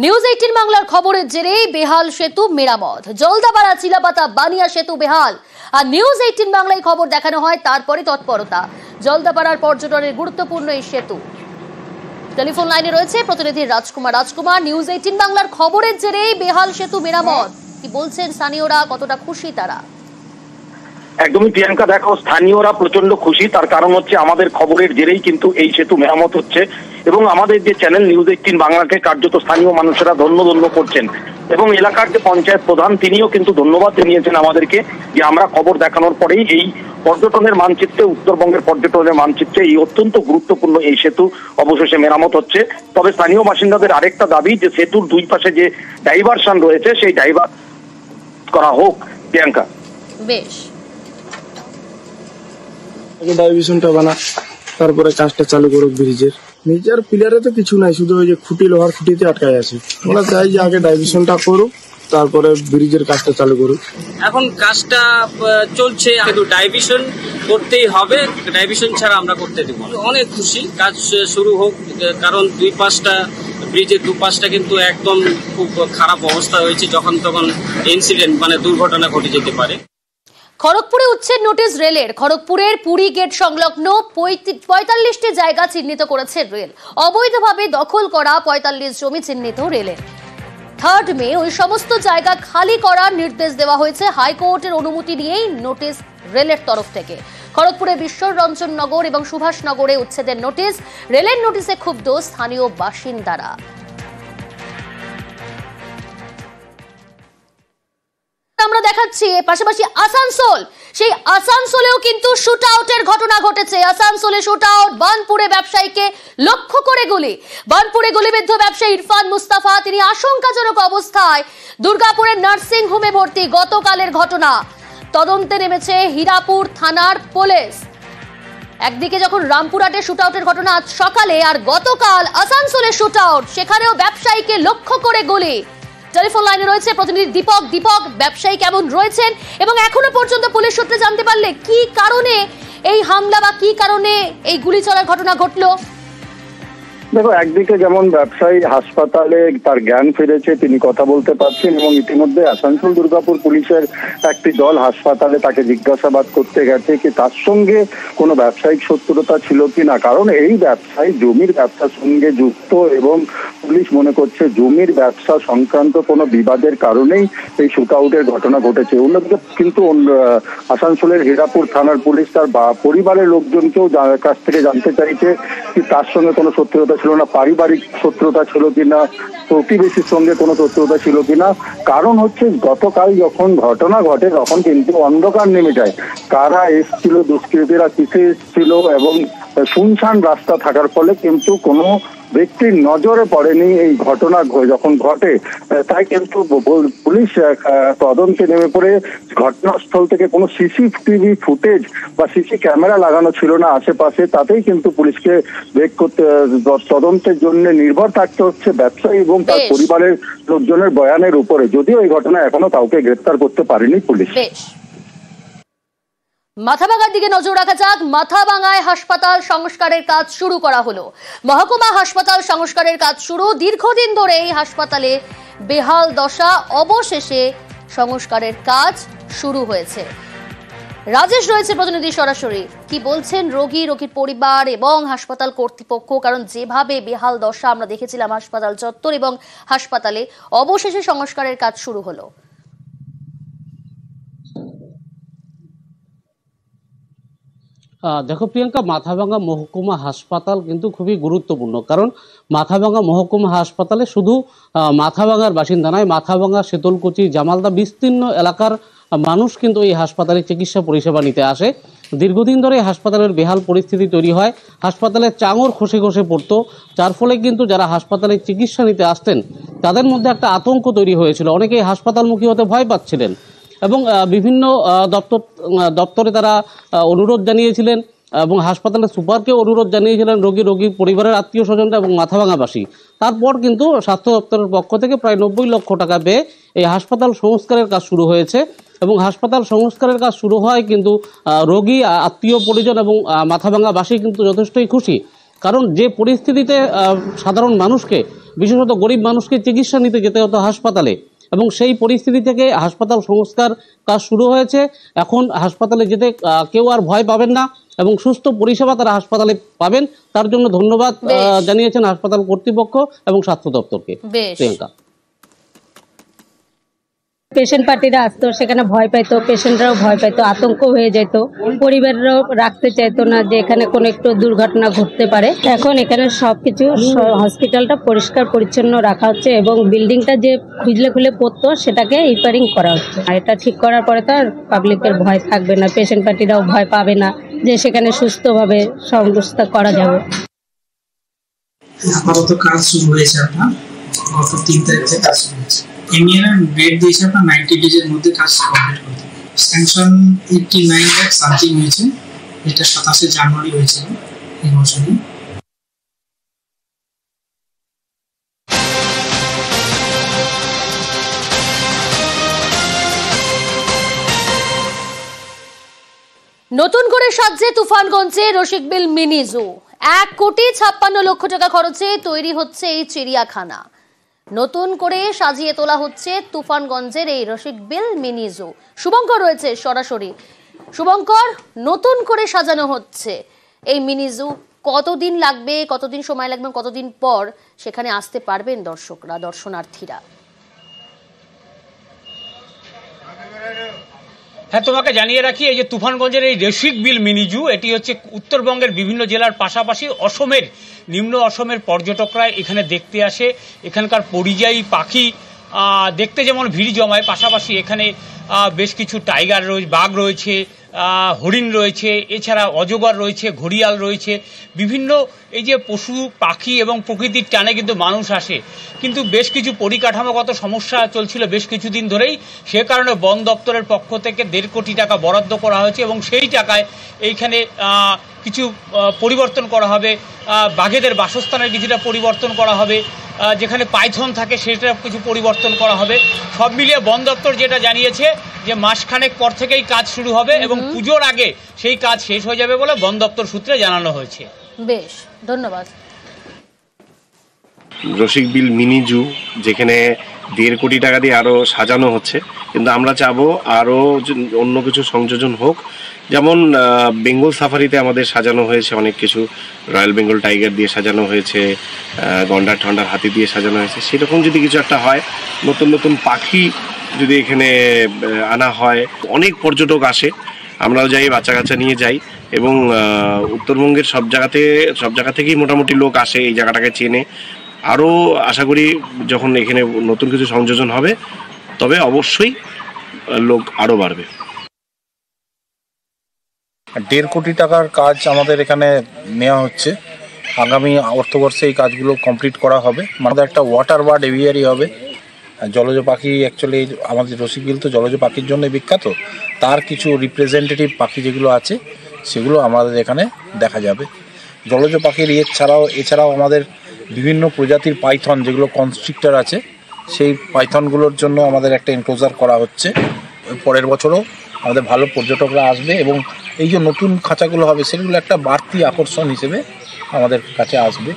News 18 বাংলার খবরের জেরে বেহাল সেতু মেরামত, জলদাপাড়া চিলাপাতা বানিয়া সেতু বেহাল। আর নিউজ 18 বাংলায় খবর দেখানো হয়, তারপরে তৎপরতা। জলদাপাড়ার পর্যটনের গুরুত্বপূর্ণ এই সেতু। টেলিফোন লাইনে রয়েছে প্রতিনিধি রাজকুমার। নিউজ 18 বাংলার খবরের জেরে বেহাল সেতু মেরামত, কি বলছেন স্থানীয়রা, কতটা খুশি তারা? একদমই প্রিয়াঙ্কা, দেখো স্থানীয়রা প্রচন্ড খুশি। তার কারণ হচ্ছে আমাদের খবরের জেরেই কিন্তু এই সেতু মেরামত হচ্ছে এবং আমাদের যে চ্যানেল নিউজ 18 বাংলাকে কার্যত স্থানীয় মানুষেরা ধন্য করছেন এবং এলাকার যে পঞ্চায়েত প্রধান তিনিও কিন্তু ধন্যবাদ জানিয়েছেন আমাদেরকে যে আমরা খবর দেখানোর পরেই এই পর্যটনের মানচিত্রে, উত্তরবঙ্গের পর্যটনের মানচিত্রে এই অত্যন্ত গুরুত্বপূর্ণ এই সেতু অবশেষে মেরামত হচ্ছে। তবে স্থানীয় বাসিন্দাদের আরেকটা দাবি যে সেতুর দুই পাশে যে ডাইভারশন রয়েছে সেই ডাইভার করা হোক। প্রিয়াঙ্কা, বেশ, ডাইভিশনটা বানা, তারপরে কাজটা চালু করুক ব্রিজের। নিচের পিলারে তো কিছু নাই, শুধু ওই যে খুঁটি, লোহার খুঁটিতে আটকায় আছে। আমরা চাই যে আগে ডাইভিশনটা করুক, তারপরে ব্রিজের কাজটা চালু করুক। এখন কাজটা চলছে, কিন্তু ডাইভিশন করতেই হবে, ডাইভিশন ছাড়া আমরা করতে দেবো। অনেক খুশি, কাজ শুরু হোক, কারণ দুই পাশটা ব্রিজের দুপাশটা কিন্তু একদম খুব খারাপ অবস্থা হয়েছে, যখন তখন ইনসিডেন্ট দুর্ঘটনা ঘটে যেতে পারে। খড়গপুরে উচ্ছেদ নোটিশ রেলের। খড়গপুরের পুরী গেট সংলগ্ন 45টি জায়গা চিহ্নিত করেছে রেল। অবৈধভাবে দখল করা 45 জমি চিহ্নিত রেলের। 3 মে ওই সমস্ত জায়গা খালি করার নির্দেশ দেওয়া হয়েছে। হাইকোর্টের অনুমতি নিয়েই নোটিশ রেলের তরফ থেকে। খড়গপুরে বিশ্বরঞ্জন নগর এবং সুভাষনগরে উচ্ছেদের নোটিশ। রেলের নোটিশে ক্ষুব্ধ স্থানীয় বাসিন্দারা। আমরা দেখাচ্ছি পাশাপাশি আসানসোল, সেই আসানসোলেও কিন্তু শুট আউটের ঘটনা ঘটেছে। আসানসোলে শুট আউট, বার্নপুরে ব্যবসায়ীকে লক্ষ্য করে গুলি। বার্নপুরে গুলিবিদ্ধ ব্যবসায়ী ইরফান মুস্তাফা, তিনি আশঙ্কাজনক অবস্থায় দুর্গাপুরের নার্সিং হোমে ভর্তি। গতকালের ঘটনা, তদন্তে নেমেছে হীরাপুর থানার পুলিশ। একদিকে যখন রামপুরহাটে শুট আউটের ঘটনা আজ সকালে, আর গতকাল আসানসোলে শুট আউট, সেখানেও ব্যবসায়ীকে লক্ষ্য করে গুলি। টেলিফোন লাইনে রয়েছে প্রতিনিধি দীপক। ব্যবসায়ী কেমন রয়েছেন এবং এখনো পর্যন্ত পুলিশ সূত্রে জানতে পারলে কি কারণে এই হামলা বা কি কারণে এই গুলি চলার ঘটনা ঘটলো? দেখো, একদিকে যেমন ব্যবসায়ী হাসপাতালে তার জ্ঞান ফিরেছে, তিনি কথা বলতে পারছেন এবং ইতিমধ্যে আসানসোল দুর্গাপুর পুলিশের একটি দল হাসপাতালে তাকে জিজ্ঞাসাবাদ করতে গেছে কি তার সঙ্গে কোনো ব্যবসায়িক শত্রুতা ছিল কিনা। কারণ এই ব্যবসায়ী জমির ব্যবসার সঙ্গে যুক্ত এবং পুলিশ মনে করছে জমির ব্যবসা সংক্রান্ত কোনো বিবাদের কারণেই এই শুট আউটের ঘটনা ঘটেছে। অন্যদিকে কিন্তু আসানসোলের হীরাপুর থানার পুলিশ তার পরিবারের লোকজনকেও কাছ থেকে জানতে চাইছে কি তার সঙ্গে কোনো শত্রুতা ছিল না, পারিবারিক শত্রুতা ছিল কিনা, প্রতিবেশীর সঙ্গে কোনো শত্রুতা ছিল কিনা। কারণ হচ্ছে গতকাল যখন ঘটনা ঘটে তখন কিন্তু অন্ধকার নেমে যায়। কারা এসছিল, দুষ্কৃতীরা কিসে এসছিল এবং শুনশান রাস্তা থাকার ফলে কিন্তু কোনো ব্যক্তির নজরে পড়েনি এই ঘটনা যখন ঘটে। তাই কিন্তু পুলিশ তদন্তে নেমে পড়ে ঘটনাস্থল থেকে কোনো সিসিটিভি ফুটেজ বা সিসি ক্যামেরা লাগানো ছিল না আশেপাশে, তাতেই কিন্তু পুলিশকে ব্রেক করতে, তদন্তের জন্য নির্ভর থাকতে হচ্ছে ব্যবসায়ী এবং তার পরিবারের লোকজনের বয়ানের উপরে। যদিও এই ঘটনা এখনো কাউকে গ্রেফতার করতে পারেনি পুলিশ। মাথাভাঙার দিকে নজর রাখা যাক। মাথাভাঙায় হাসপাতাল সংস্কারের কাজ শুরু করা হলো। মহকুমা হাসপাতাল সংস্কারের কাজ শুরু। দীর্ঘদিন ধরে এই হাসপাতালে বেহাল দশা, অবশেষে সংস্কারের কাজ শুরু হয়েছে। রাজেশ রয়েছে প্রতিনিধি সরাসরি। কি বলছেন রোগীর পরিবার এবং হাসপাতাল কর্তৃপক্ষ? কারণ যেভাবে বেহাল দশা আমরা দেখেছিলাম হাসপাতাল চত্বর এবং হাসপাতালে, অবশেষে সংস্কারের কাজ শুরু হলো। দেখো প্রিয়াঙ্কা, মাথাভাঙা মহকুমা হাসপাতাল কিন্তু খুবই গুরুত্বপূর্ণ। কারণ মাথাভাঙা মহকুমা হাসপাতালে শুধু মাথাভাঙার বাসিন্দা নয়, মাথাভাঙা, শীতলকুচি, জামালদা বিস্তীর্ণ এলাকার মানুষ কিন্তু এই হাসপাতালে চিকিৎসা পরিষেবা নিতে আসে। দীর্ঘদিন ধরে হাসপাতালের বেহাল পরিস্থিতি তৈরি হয়। হাসপাতালের চাঙর খসে পড়তো, যার ফলে কিন্তু যারা হাসপাতালে চিকিৎসা নিতে আসতেন তাদের মধ্যে একটা আতঙ্ক তৈরি হয়েছিল। অনেকেই হাসপাতালমুখী হতে ভয় পাচ্ছিলেন এবং বিভিন্ন দপ্তরে তারা অনুরোধ জানিয়েছিলেন এবং হাসপাতালের সুপারকে অনুরোধ জানিয়েছিলেন রোগীর পরিবারের আত্মীয় স্বজনরা এবং মাথাভাঙাবাসী। তারপর কিন্তু স্বাস্থ্য দপ্তরের পক্ষ থেকে প্রায় 90 লক্ষ টাকা ব্যয়ে এই হাসপাতাল সংস্কারের কাজ শুরু হয়েছে এবং হাসপাতাল সংস্কারের কাজ শুরু হয় কিন্তু রোগী, আত্মীয় পরিজন এবং মাথাভাঙাবাসী কিন্তু যথেষ্টই খুশি। কারণ যে পরিস্থিতিতে সাধারণ মানুষকে বিশেষত গরিব মানুষকে চিকিৎসা নিতে যেতে হতো হাসপাতালে, এবং সেই পরিস্থিতি থেকে হাসপাতাল সংস্কার কাজ শুরু হয়েছে। এখন হাসপাতালে যেতে কেউ আর ভয় পাবেন না এবং সুস্থ পরিষেবা তারা হাসপাতালে পাবেন। তার জন্য ধন্যবাদ জানিয়েছেন হাসপাতাল কর্তৃপক্ষ এবং স্বাস্থ্য দপ্তরকে। প্রিয়াঙ্কা, পেশেন্ট পার্টিরা আসতো, সেখানে ভয় পাইতো, পেশেন্টরাও ভয় পাইতো, আতঙ্ক হয়ে যেত, পরিবাররাও রাখতে চাইতো না যে এখানে কোনো একটু দুর্ঘটনা ঘটতে পারে। এখন এখানে সবকিছু হসপিটালটা পরিষ্কার পরিচ্ছন্ন রাখা হচ্ছে এবং বিল্ডিংটা যে খুলে পড়তো সেটাকে রিপেয়ারিং করা হচ্ছে। আর এটা ঠিক করার পরে তো আর পাবলিকের ভয় থাকবে না, পেশেন্ট পার্টিরাও ভয় পাবে না, যে সেখানে সুস্থভাবে সংস্থা করা যাবে। আপাতত কাজ শুরু হয়েছে, আপনার গত 3 তারিখ থেকে কাজ শুরু হয়েছে। ইঞ্জিনিয়ার ডেট দিয়েছে আপনার 90 ডেজের মধ্যে কাজ কমপ্লিট করতে। স্যাংশন 89 লাখ সামথিং হয়েছে, এটা 27 জানুয়ারি হয়েছিল এই বছরে। নতুন করে সাজছে তুফানগঞ্জে রসিকবিল মিনি জু। 1,56,00,000 টাকা খরচে তৈরি হচ্ছে এই চিড়িয়াখানা। নতুন করে সাজিয়ে তোলা হচ্ছে তুফানগঞ্জের এই রসিকবিল মিনি জু। শুভঙ্কর রয়েছে সরাসরি। শুভঙ্কর, নতুন করে সাজানো হচ্ছে এই মিনি জু, কতদিন লাগবে, কতদিন সময় লাগবে, কতদিন পর সেখানে আসতে পারবেন দর্শকরা, দর্শনার্থীরা? হ্যাঁ, তোমাকে জানিয়ে রাখি, এই যে তুফানগঞ্জের এই রসিকবিল মিনি জু, এটি হচ্ছে উত্তরবঙ্গের বিভিন্ন জেলার পাশাপাশি অসমের, নিম্ন অসমের পর্যটকরা এখানে দেখতে আসে। এখানকার পরিযায়ী পাখি দেখতে যেমন ভিড় জমায়, পাশাপাশি এখানে বেশ কিছু টাইগার রয়েছে, বাঘ রয়েছে, হরিণ রয়েছে, এছাড়া অজগর রয়েছে, ঘড়িয়াল রয়েছে, বিভিন্ন এই যে পশু পাখি এবং প্রকৃতির টানে কিন্তু মানুষ আসে। কিন্তু বেশ কিছু পরিকাঠামোগত সমস্যা চলছিল বেশ কিছুদিন ধরেই, সে কারণে বন দপ্তরের পক্ষ থেকে 1.5 কোটি টাকা বরাদ্দ করা হয়েছে এবং সেই টাকায় এইখানে কিছু পরিবর্তন করা হবে, বাঘেদের বাসস্থানের কিছুটা পরিবর্তন করা হবে, যেখানে পাইথন থাকে সেটা কিছু পরিবর্তন করা হবে। সব মিলিয়ে বন দপ্তর যেটা জানিয়েছে যে মাসখানেক পর থেকেই কাজ শুরু হবে এবং পুজোর আগে সেই কাজ শেষ হয়ে যাবে বলে বন দপ্তর সূত্রে জানানো হয়েছে। বেশ, ধন্যবাদ। রসিকবিল মিনি জু যেখানে 1.5 কোটি টাকা দিয়ে আরো সাজানো হচ্ছে, কিন্তু আমরা চাবো আরো অন্য কিছু সংযোজন হোক। যেমন বেঙ্গল সাফারিতে আমাদের সাজানো হয়েছে অনেক কিছু, রয়্যাল বেঙ্গল টাইগার দিয়ে সাজানো হয়েছে, গন্ডার ঠন্ডার হাতি দিয়ে সাজানো হয়েছে। সেরকম যদি কিছু একটা হয়, নতুন নতুন পাখি যদি এখানে আনা হয়, অনেক পর্যটক আসে, আমরাও যাই, বাচ্চা কাচ্চা নিয়ে যাই, এবং উত্তরবঙ্গের সব জায়গা থেকেই মোটামুটি লোক আসে, এই জায়গাটাকে চেনে। আরও আশা করি যখন এখানে নতুন কিছু সংযোজন হবে তবে অবশ্যই লোক আরও বাড়বে। 1.5 কোটি টাকার কাজ আমাদের এখানে নেওয়া হচ্ছে। আগামী অর্থবর্ষে এই কাজগুলো কমপ্লিট করা হবে। আমাদের একটা ওয়াটার বার্ড এভিয়ারি হবে। জলজ পাখি, অ্যাকচুয়ালি আমাদের রসিকবিল তো জলজ পাখির জন্য বিখ্যাত, তার কিছু রিপ্রেজেন্টেটিভ পাখি যেগুলো আছে সেগুলো আমাদের এখানে দেখা যাবে। জলজ পাখির এছাড়াও আমাদের বিভিন্ন প্রজাতির পাইথন, যেগুলো কনস্ট্রিক্টর আছে, সেই পাইথনগুলোর জন্য আমাদের একটা এনক্লোজার করা হচ্ছে। পরের বছরও আমাদের ভালো পর্যটকরা আসবে এবং এই যে নতুন খাঁচাগুলো হবে সেগুলো একটা বাড়তি আকর্ষণ হিসেবে আমাদের কাছে আসবে।